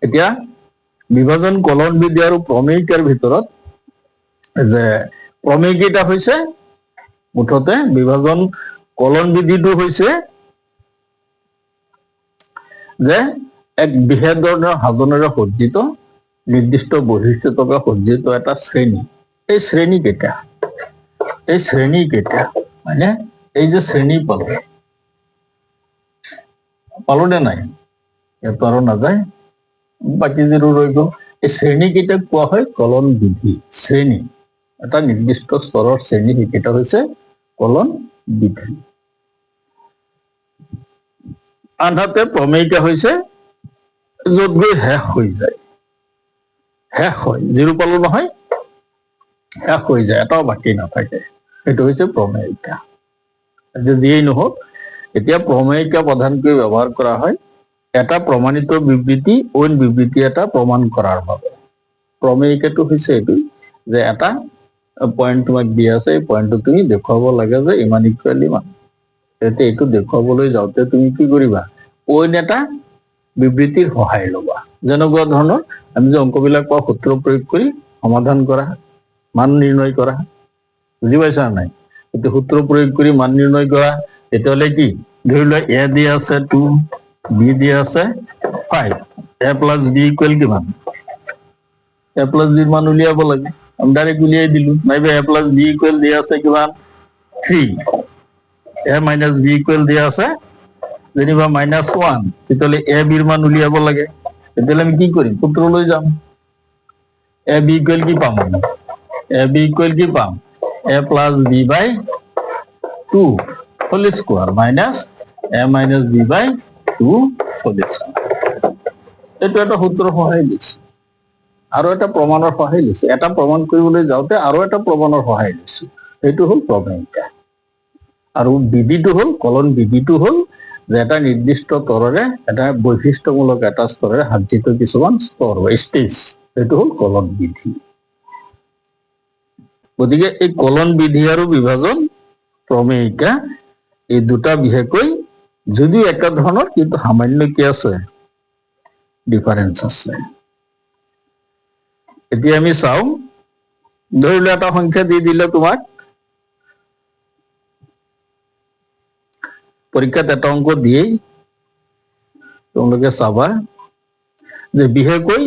এতিয়া বিভাজন কলন বিধি আৰু প্ৰমেয়িকাৰ ভিতৰত যে প্ৰমেয়িকা হৈছে মুঠতে বিভাজন কলন বিধিটো হৈছে যে এক বিশেষ ধৰণৰ সাধনেৰে সজ্জিত নিৰ্দিষ্ট বৈশিষ্ট্য থকা সজ্জিত এটা শ্ৰেণী। এই শ্ৰেণী কেইটা মানে এই যে শ্ৰেণী পালো নে নাই, ইয়াতো আৰু নাযায়, বাকী যিটো ৰৈ গ'ল, এই শ্ৰেণী কেইটাক কোৱা হয় কলন বিধি। শ্ৰেণী এটা নিৰ্দিষ্ট স্তৰৰ শ্ৰেণী সেইকেইটা হৈছে কলন বিধি। আনহাতে প্ৰমেয়িকা হৈছে য'ত গৈ শেষ হৈ যায়, শেষ হয়, জিৰো পালো নহয়, শেষ হৈ যায়, এটাও বাকী নাথাকে, সেইটো হৈছে প্ৰমেয়িকা। যিয়েই নহওক, এতিয়া প্ৰমেয়িকা প্ৰধানকৈ ব্যৱহাৰ কৰা হয় এটা প্ৰমাণিত বিবৃতি অইন বিবৃতি এটা প্ৰমাণ কৰাৰ বাবে। প্ৰমেয়িকাটো হৈছে এইটো যে এটা পইণ্ট তোমাক দি আছে, এই পইণ্টটো তুমি দেখুৱাব লাগে যে ইমান ইকুৱেল ইমান। তেতিয়া এইটো দেখুৱাবলৈ যাওঁতে তুমি কি কৰিবা, অইন এটা বিবৃতিৰ সহায় ল'বা। যেনেকুৱা ধৰণৰ আমি যে অংকবিলাক পাওঁ সূত্ৰ প্ৰয়োগ কৰি সমাধান কৰা, মান নিৰ্ণয় কৰা, বুজি পাইছা নাই? এতিয়া সূত্ৰ প্ৰয়োগ কৰি মান নিৰ্ণয় কৰা, তেতিয়াহ'লে কি ধৰি লোৱা এ দিয়া আছে 2, বি দিয়া আছে 5, এ প্লাছ বি ইকুৱেল কিমান, এ প্লাছ বিৰ মান উলিয়াব লাগে, আমি ডাইৰেক্ট উলিয়াই দিলো। নাইবা এ প্লাছ বি ইকুৱেল দিয়া আছে কিমান 3, এ মাইনাছ বি ইকুৱেল দিয়া আছে যেনিবা -1, তেতিয়াহ'লে এ বিৰ মান উলিয়াব লাগে। তেতিয়াহ'লে আমি কি কৰিম, সূত্ৰলৈ যাম, এ বি ইকুৱেল কি পাম, এ বি ইকুৱেল কি পাম, A plus B by 2 whole square minus A minus B by 2 whole square. এইটো এটা সূত্ৰৰ সহায় লৈছে, আৰু এটা প্ৰমাণৰ সহায় লৈছে। এটা প্ৰমাণ কৰিবলৈ যাওঁতে আৰু এটা প্ৰমাণৰ সহায় লৈছো, সেইটো হ'ল প্ৰমেয়িকা। আৰু বিধিটো হ'ল কলন বিধিটো হ'ল যে এটা নিৰ্দিষ্ট স্তৰেৰে এটা বৈশিষ্ট্যমূলক এটা স্তৰেৰে সাজ্জিত কিছুমান স্তৰ বা ষ্টেজ, সেইটো হ'ল কলন বিধি। গতিকে এই কলন বিধি আৰু বিভাজন প্ৰমেয়িকা এই দুটা বিশেষকৈ যদিও একে ধৰণৰ কিন্তু সামান্য কি আছে, ডিফাৰেন্স আছে। এতিয়া আমি চাওঁ, ধৰি লোৱা এটা সংখ্যা দি দিলে তোমাক, পৰীক্ষাত এটা অংক দিয়েই তোমালোকে চাবা যে বিশেষকৈ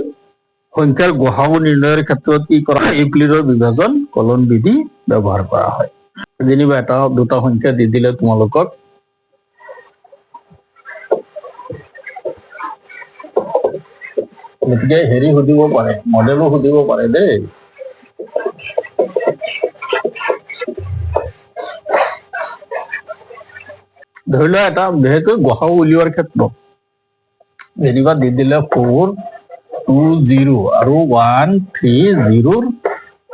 সংখ্যাৰ গসাগু নিৰ্ণয়ৰ ক্ষেত্ৰত কি কৰা হয়, ইউক্লিডৰ বিভাজন কলন বিধি ব্যৱহাৰ কৰা হয়। যেনিবা এটা দুটা সংখ্যা দি দিলে তোমালোকক, গতিকে হেৰি সুধিব পাৰে, মডেলো সুধিব পাৰে দেই। ধৰি লোৱা এটা বিশেষকৈ গসাগু উলিওৱাৰ ক্ষেত্ৰত যেনিবা দি দিলে 4, 2, 0 আৰু 1, 3, 0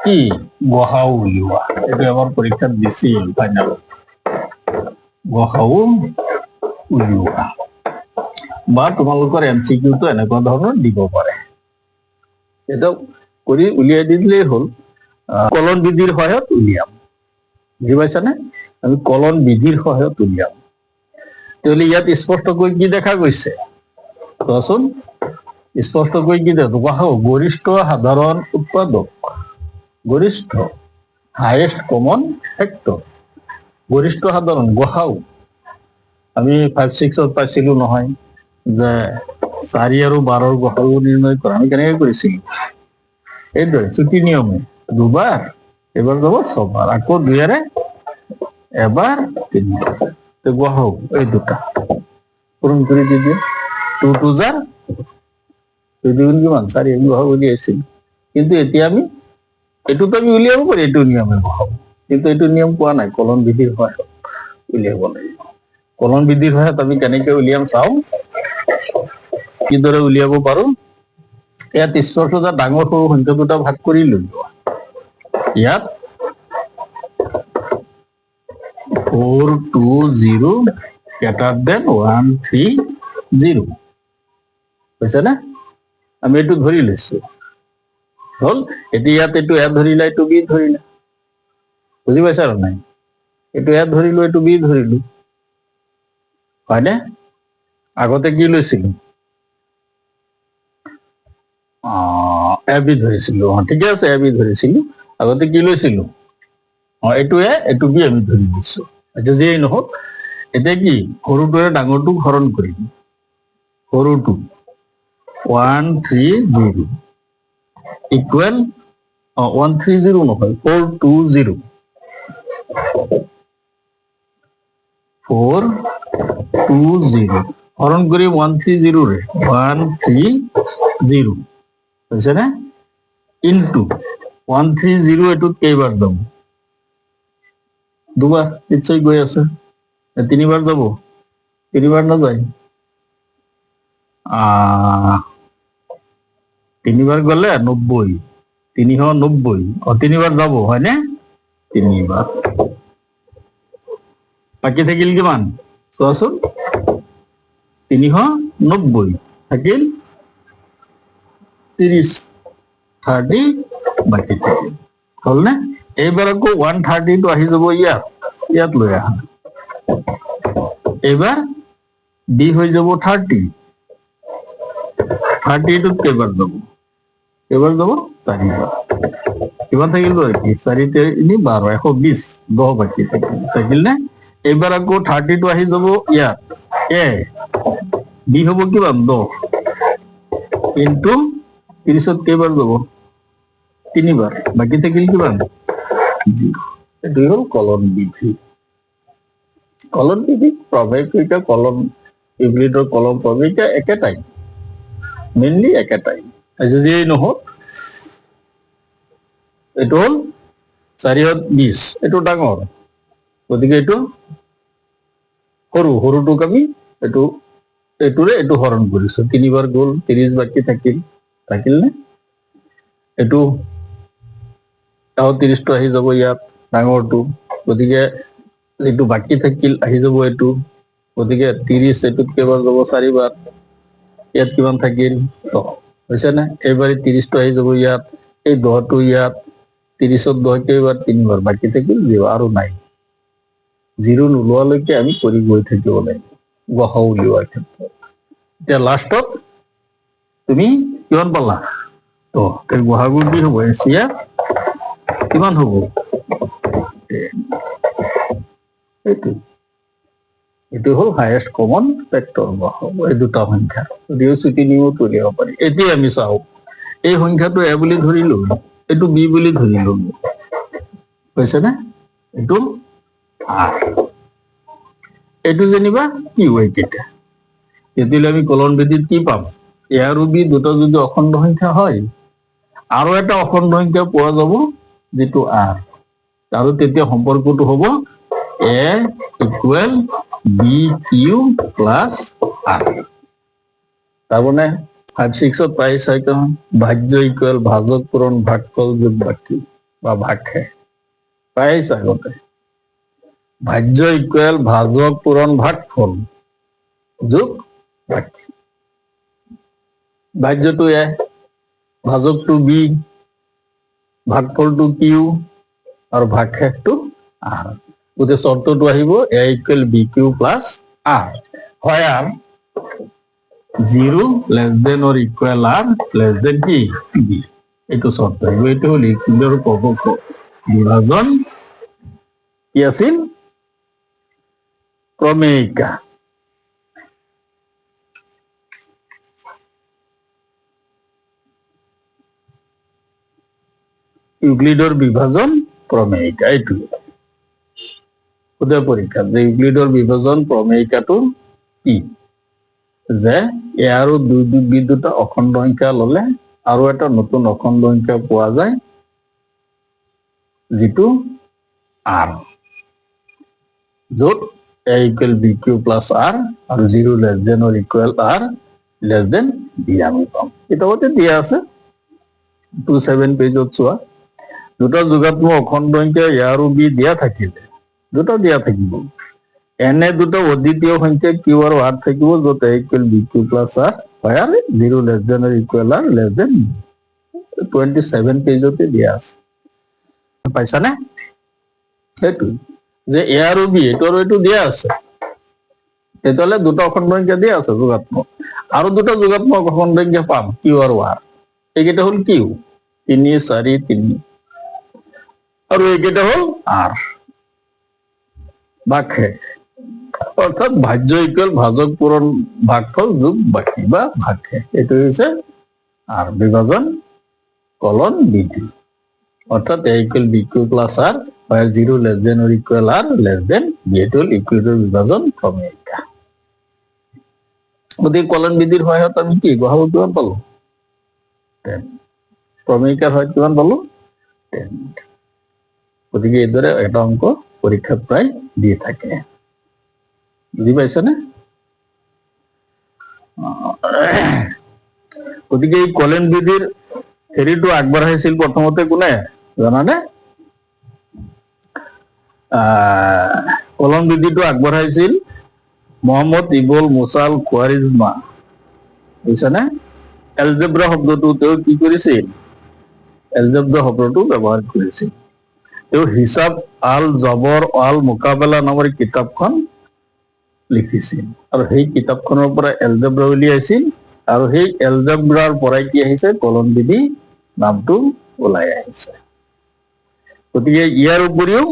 কি গসাগু উলিওৱা। এইটো এবাৰ পৰীক্ষাত দিছিল ফাইনেলত, গসাগু উলিওৱা। বা তোমালোকৰ MCQটো এনেকুৱা ধৰণৰ দিব পাৰে, সেইটো কৰি উলিয়াই দি দিলেই হ'ল। কলন বিধিৰ সহায়ত উলিয়াম, বুজি পাইছানে? আমি কলন বিধিৰ সহায়ত উলিয়াম। তেতিয়াহ'লে ইয়াত স্পষ্টকৈ কি দেখা গৈছে চোৱাচোন, স্পষ্টকৈ কি দেখা, গৰিষ্ঠ সাধাৰণ উৎপাদক, গৰিষ্ঠ হাইয়েষ্ট কমন ফেক্টৰ, গৰিষ্ঠ সাধাৰণ গসাগু। আমি 5-6ত পাইছিলো নহয় যে 4 আৰু 12ৰ গসাগু নিৰ্ণয় কৰা, আমি কেনেকৈ কৰিছিলো, এইদৰে চুটি নিয়মে দুবাৰ, এবাৰ যাব 6 বাৰ, আকৌ 2ৰে এবাৰ 3 বাৰ, গসাগু এই দুটা পূৰণ কৰি দি দিয়ে। 2 2 জাৰ 2 2 কিমান 4, এই গসাগু উলিয়াইছিল। কিন্তু এতিয়া আমি এইটোতো আমি উলিয়াব পাৰি, এইটো নিয়মে গসাগু, কিন্তু এইটো নিয়ম পোৱা নাই, কলন বিধিৰ সহায়ত উলিয়াব লাগিব। কলন বিধিৰ সহায়ত আমি কেনেকে উলিয়াম চাওঁ, কিদৰে উলিয়াব পাৰো। ইয়াত স্পষ্টতা ডাঙৰ সৰু সংখ্যা দুটা ভাগ কৰি লৈ লোৱা। ইয়াত 4 2 0 greater than 1 3 0 হৈছে নে? আমি এইটো ধৰি লৈছো, হল। এতিয়া ইয়াত এইটো এ ধৰিলা, এইটো বি ধৰিলা, বুজি পাইছা আৰু নাই? এইটো এ ধৰিলো, এইটো বি ধৰিলো, হয়নে? আগতে কি লৈছিলো, এ বি ধৰিছিলো, ঠিকে আছে, এ বি ধৰিছিলো। আগতে কি লৈছিলো? এইটো এ, এইটো বি আমি ধৰি দিছো। এতিয়া যিয়েই নহওক, এতিয়া কি সৰুটোৰে ডাঙৰটোক হৰণ কৰিম। সৰুটো 130 ইকুৱেল 130 নহয়, 420 হৰণ কৰি 130 ৰে 130 হৈছে নে? ইনটু 130 এইটোত কেইবাৰ যাব? দুবাৰ নিশ্চয় গৈ আছে। তিনিবাৰ যাব? তিনিবাৰ নাযায়। তিনিবাৰ গলে 90, 390, তিনিবাৰ যাব হয়নে? তিনিবাৰ। বাকী থাকিল কিমান চোৱাচোন? 390 থাকিল 30, 30 বাকী থাকিল, হলনে? এইবাৰ আকৌ 130টো আহি যাব ইয়াত, ইয়াত লৈ আহা। এইবাৰ বি হৈ যাব 30, 30টোত কেইবাৰ যাব? কেইবাৰ যাব? 4বাৰ। কিমান থাকিল? 4 তিনি 12, 120, 10 বাকী থাকিল নে? এইবাৰ আকৌ 30টো আহি যাব ইয়াত, এ বি হব কিমান? 10 ইনটু 30ত কেইবাৰ যাব? 3বাৰ। বাকী থাকিল কিমান? 0। এইটোই হল কলন বিধি। কলন বিধি প্ৰমেয়িকা, কলন ইউক্লিডৰ কলন প্ৰমেয়িকা একেটাই, মেইনলি একেটাই। যিয়েই নহওক, এইটো হল 420, এইটো ডাঙৰ, গতিকে এইটো সৰু, সৰুটোক আমি এইটোৰে এইটো হৰণ কৰিছো। 3বাৰ গ'ল, 30 বাকী থাকিল, থাকিল নে? এইটো 30টো আহি যাব ইয়াত, ডাঙৰটো, গতিকে এইটো বাকী থাকিল আহি যাব এইটো, গতিকে 30 এইটোত কেইবাৰ যাব? 4বাৰ। ইয়াত কিমান থাকিল? 10, হৈছে নে? এইবাৰ 30টো আহি যাব ইয়াত, এই 10টো ইয়াত, 30ত 10 কেইবাৰ? 3বাৰ। বাকী থাকিল 0, আৰু নাই। 0 নোলোৱালৈকে আমি কৰি গৈ থাকিব লাগিব গসাউ উলিওৱাৰ ক্ষেত্ৰত। এতিয়া লাষ্টত তুমি কিমান পালা? তো গসাগু কি হব? এছিয়া কিমান হব? এইটো হল হায়েষ্ট কমন ফেক্টৰ গসাগু, এই দুটা সংখ্যা। যদিও চুটি নিয়মত উলিয়াব পাৰি। এতিয়া আমি চাওঁ, এই সংখ্যাটো এ বুলি ধৰিলো, এইটো বি বুলি ধৰিলো, হৈছে নে? এইটো আৰ, এইটো যেনিবা কি হয় কেইটা? তেতিয়াহ'লে আমি কলন বিধিত কি পাম? এ আৰু বি দুটা যদি অখণ্ড সংখ্যা হয়, আৰু এটা অখণ্ড সংখ্যা পোৱা যাব যিটো আৰ, আৰু তেতিয়া সম্পৰ্কটো হ'ব a equal b q plus r. তাৰমানে 5-6ত পাইছা নহয়, ভাজ্য ইকুৱেল ভাজক পূৰণ ভাগফল যোগ বাকী বা ভাগশেষ, পাইছা আগতে? ভাজ্য ইকুৱেল ভাজক পূৰণ ভাগফল যোগ বাকী। ভাজ্যটো এ, ভাজকটো বি, ভাগফলটো কিউ, আৰু ভাগশেষটো আৰ। গতিকে চৰ্তটো আহিব a equal b q plus r, হয় r 0 less than or equal r less than কি বি, এইটো চৰ্ত আহিব। এইটো হল ইউক্লিডৰ বিভাজন কি আছিল? প্ৰমেয়িকা। ইউক্লিডৰ বিভাজন প্ৰমেয়িকা, এইটোৱে পৰীক্ষাত যে ইউক্লিডৰ বিভাজন প্ৰমেয়িকাটো কি? যে এ আৰু বি দুটা অখণ্ড সংখ্যা ললে আৰু এটা নতুন অখণ্ড সংখ্যা পোৱা যায় যিটো আৰ, য'ত a equal b q plus r আৰু 0 less than or equal r less than b আমি পাম। কিতাপতে দিয়া আছে 27 পেজত চোৱা। দুটা যোগাত্মক অখণ্ড সংখ্যা এ আৰু বি দিয়া থাকিলে, দুটা দিয়া থাকিব, এনে দুটা অদ্বিতীয় সংখ্যা কিউ আৰু আৰ থাকিব য'ত a equal b q plus r হয় আৰু 0 less than or equal r less than 27 পেজতে দিয়া আছে, পাইছানে? সেইটো যে এ আৰু বি, এইটো আৰু এইটো দিয়া আছে, তেতিয়াহ'লে দুটা অখণ্ড সংখ্যা দিয়া আছে যোগাত্মক, আৰু দুটা যোগাত্মক অখণ্ড সংখ্যা পাম কিউ আৰু আৰ। এইকেইটা হল কিউ, 3, 4, 3, আৰু এইকেইটা হল আৰ। ভাগ শেষ। অর্থাৎ ভাজ্য ইকুয়াল ভাজক পূরণ ভাগফল যোগ বাকি বা ভাগ শেষ। এটো হচ্ছে আর বিভাজন কলন বিধি। অর্থাৎ a equal b q plus r, where 0 less than or equal r less than b, এটা হল ইকুয়েটর বিভাজন প্রমেয়িকা। গতিকে কলন বিধির সহায়ত আমি কি গহাব কিমান পালো? 10। প্রমেয়িকার সহায়ত কিমান পালো? 10। গতিকে এইদৰে এটা অঙ্ক পৰীক্ষাত প্ৰায় দিয়ে থাকে। বুঝি পাইছে নে? গতিকে এই কলন বিধিৰ হেৰিটো আগবঢ়াইছিল প্ৰথমতে কোনে জানানে? কলন বিধিটো আগবঢ়াইছিল মোহাম্মদ ইবুল মুসাল খোৱাৰিজমা। বুজিছানে? এলজেব্ৰা শব্দটো তেওঁ কি কৰিছিল? এলজেব্ৰা শব্দটো ব্যৱহাৰ কৰিছিল। তেওঁ হিচাব আল জবৰ আল মোকাবেলা নামৰ কিতাপখন লিখিছিল, আৰু সেই কিতাপখনৰ পৰা এলজেব্ৰা উলিয়াইছিল, আৰু সেই এলজেব্ৰাৰ পৰাই কি আহিছে? কলন বিধি নামটো ওলাই আহিছে। গতিকে ইয়াৰ উপৰিও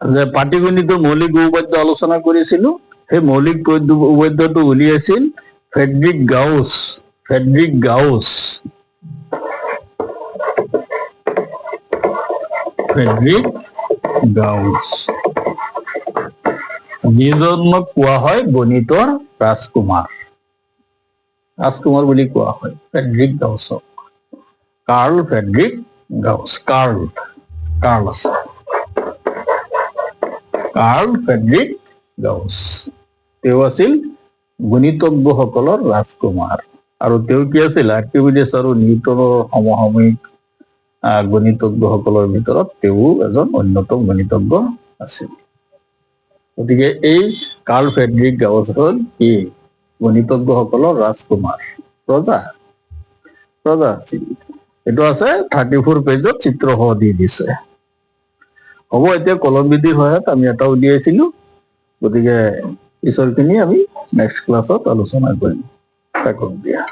যে পাটিগণিতৰ মৌলিক উপপাদ্য আলোচনা কৰিছিলো, সেই মৌলিক উপপাদ্যটো উলিয়াইছিল Friedrich Gauss. Friedrich Gauss, Friedrich Gauss, যিজনক কোৱা হয় গণিতৰ ৰাজকুমাৰ। ৰাজকুমাৰ বুলি কোৱা হয় ফ্ৰেডৰিক গাউছক। Carl Friedrich Gauss. কাৰ্ল আছে, কাৰ্ল ফ্ৰেডৰিক গাউছ। তেওঁ আছিল গণিতজ্ঞসকলৰ ৰাজকুমাৰ, আৰু তেওঁ কি আছিল? আৰ্কিমিডিছ আৰু নিউটনৰ সমসাময়িক গণিতজ্ঞসকলৰ ভিতৰত তেওঁ এজন অন্যতম গণিতজ্ঞ আছিল। গতিকে এই কাৰ্ল ফ্ৰেডৰিক গাউছ হল কি? গণিতজ্ঞসকলৰ ৰাজকুমাৰ, ৰজা আছিল। এইটো আছে 34 পেজত চিত্ৰসহ দি দিছে। হ'ব, এতিয়া কলন বিধিৰ সহায়ত আমি এটা উলিয়াইছিলো। গতিকে পিছৰখিনি আমি নেক্সট ক্লাছত আলোচনা কৰিম। থাকক দিয়া।